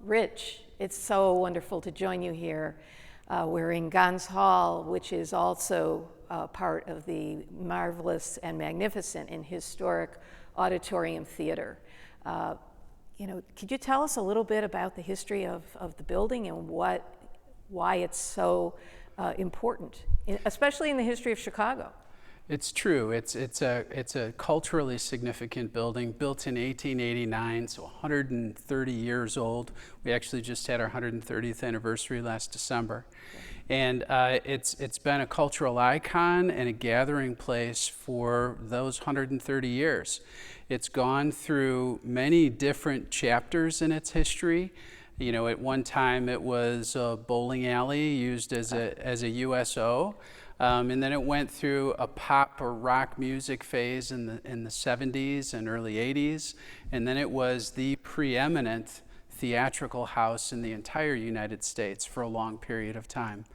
Rich, it's so wonderful to join you here. We're in Gans Hall, which is also part of the marvelous and magnificent and historic Auditorium Theater. Could you tell us a little bit about the history of the building and why it's so important, especially in the history of Chicago? It's true. It's a culturally significant building, built in 1889, so 130 years old. We actually just had our 130th anniversary last December. And it's been a cultural icon and a gathering place for those 130 years. It's gone through many different chapters in its history. You know, at one time it was a bowling alley used as a USO. And then it went through a pop or rock music phase in the 70s and early 80s. And then it was the preeminent theatrical house in the entire United States for a long period of time.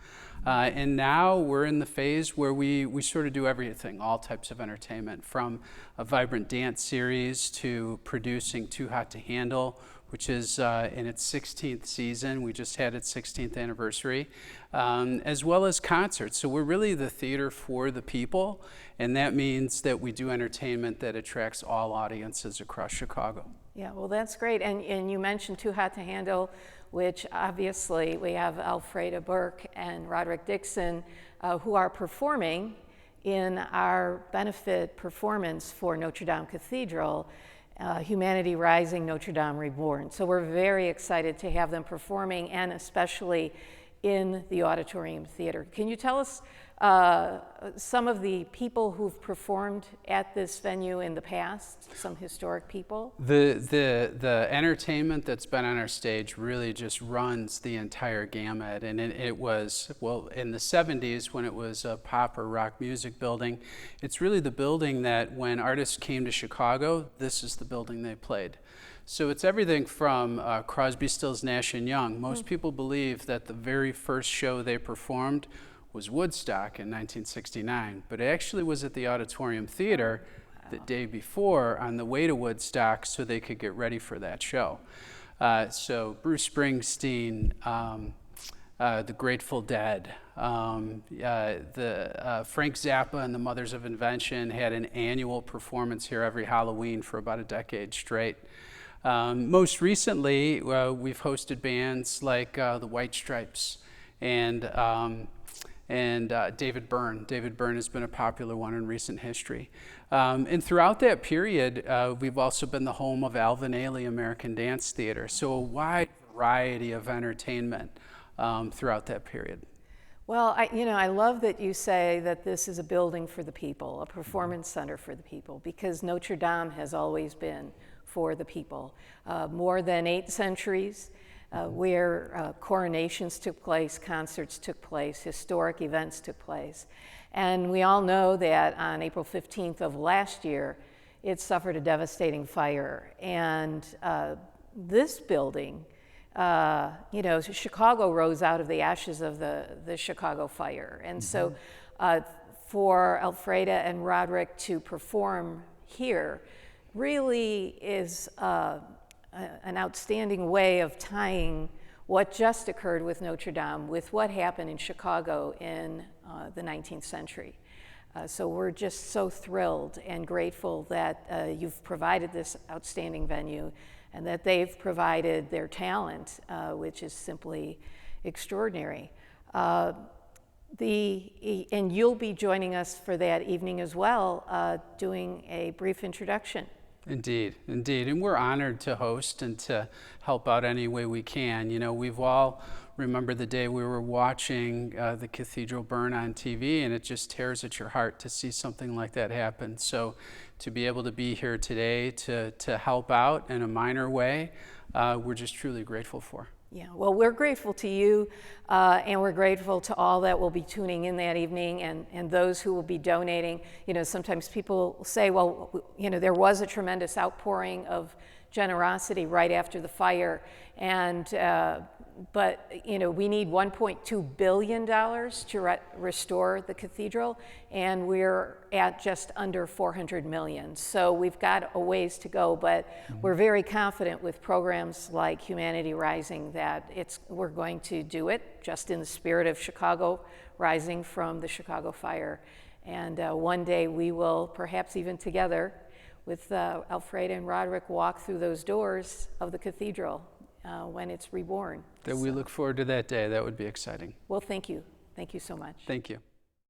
And now we're in the phase where we sort of do everything, all types of entertainment, from a vibrant dance series to producing Too Hot to Handle, which is in its 16th season. We just had its 16th anniversary, as well as concerts. So we're really the theater for the people, and that means that we do entertainment that attracts all audiences across Chicago. Yeah, well, that's great. And you mentioned Too Hot to Handle, which obviously we have Alfreda Burke and Roderick Dixon, who are performing in our benefit performance for Notre-Dame Cathedral, Humanity Rising, Notre-Dame Reborn. So we're very excited to have them performing, and especially in the Auditorium Theater. Can you tell us some of the people who've performed at this venue in the past, some historic people? The entertainment that's been on our stage really just runs the entire gamut, and it was, well, in the 70s when it was a pop or rock music building. It's really the building that when artists came to Chicago, this is the building they played. So it's everything from Crosby, Stills, Nash & Young. Most people believe that the very first show they performed was Woodstock in 1969, but it actually was at the Auditorium Theater the day before on the way to Woodstock so they could get ready for that show. So Bruce Springsteen, the Grateful Dead, Frank Zappa and the Mothers of Invention had an annual performance here every Halloween for about a decade straight. Most recently, we've hosted bands like the White Stripes and David Byrne. David Byrne has been a popular one in recent history. And throughout that period, we've also been the home of Alvin Ailey American Dance Theater. So a wide variety of entertainment throughout that period. Well, I love that you say that this is a building for the people, a performance center for the people, because Notre Dame has always been for the people. More than 8 centuries, where coronations took place, concerts took place, historic events took place. And we all know that on April 15th of last year, it suffered a devastating fire. And this building, Chicago rose out of the ashes of the Chicago fire. And so for Alfreda and Roderick to perform here really is an outstanding way of tying what just occurred with Notre Dame with what happened in Chicago in the 19th century. So we're just so thrilled and grateful that you've provided this outstanding venue and that they've provided their talent, which is simply extraordinary. And you'll be joining us for that evening as well, doing a brief introduction. Indeed. And we're honored to host and to help out any way we can. You know, we've all remembered the day we were watching the cathedral burn on TV, and it just tears at your heart to see something like that happen. So to be able to be here today to help out in a minor way, we're just truly grateful for. Yeah, well, we're grateful to you, and we're grateful to all that will be tuning in that evening and those who will be donating. You know, sometimes people say, well, there was a tremendous outpouring of generosity right after the fire. And but we need $1.2 billion to restore the cathedral, and we're at just under 400 million. So we've got a ways to go, but we're very confident with programs like Humanity Rising that we're going to do it, just in the spirit of Chicago rising from the Chicago fire. And one day we will, perhaps even together with Alfreda and Roderick, walk through those doors of the cathedral when it's reborn. We look forward to that day. That would be exciting. Well, thank you. Thank you so much. Thank you.